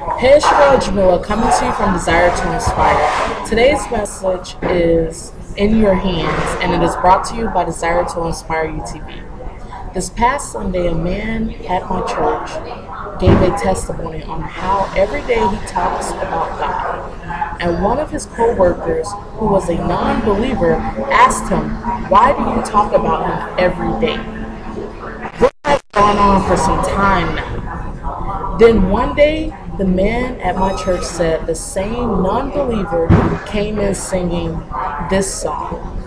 Hey, it's your girl Jamila coming to you from Desire to Inspire. Today's message is in your hands, and it is brought to you by Desire to Inspire UTV. This past Sunday, a man at my church gave a testimony on how every day he talks about God. And one of his co-workers, who was a non-believer, asked him, "Why do you talk about him every day?" This has gone on for some time now. Then one day, the man at my church said the same non-believer came in singing this song.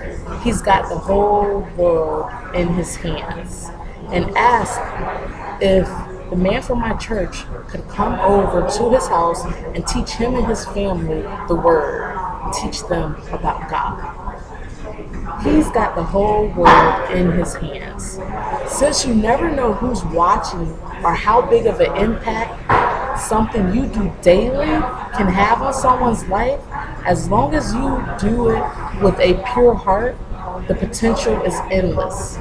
He's got the whole world in his hands, and asked if the man from my church could come over to his house and teach him and his family the word, teach them about God. He's got the whole world in his hands. Since you never know who's watching or how big of an impact something you do daily can have on someone's life, as long as you do it with a pure heart, the potential is endless.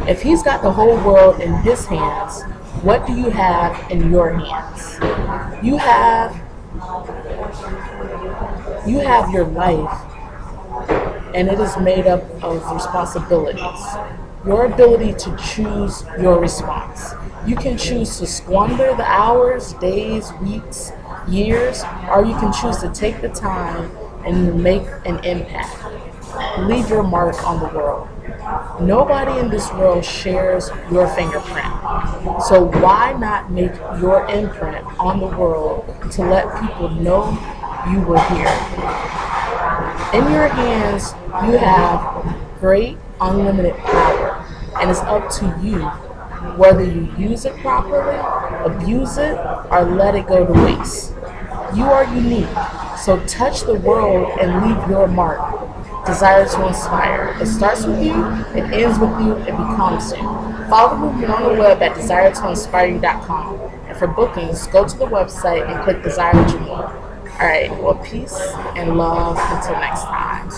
If he's got the whole world in his hands, what do you have in your hands? You have your life, and it is made up of responsibilities. Your ability to choose your response. You can choose to squander the hours, days, weeks, years, or you can choose to take the time and make an impact. Leave your mark on the world. Nobody in this world shares your fingerprint. So why not make your imprint on the world to let people know you were here? In your hands, you have great unlimited power, and it's up to you whether you use it properly, abuse it, or let it go to waste. You are unique, so touch the world and leave your mark. Desire to Inspire. It starts with you, it ends with you, it becomes you. Follow the movement on the web at desiretoinspireyou.com. And for bookings, go to the website and click Desire Jamila. Alright, well, peace and love until next time.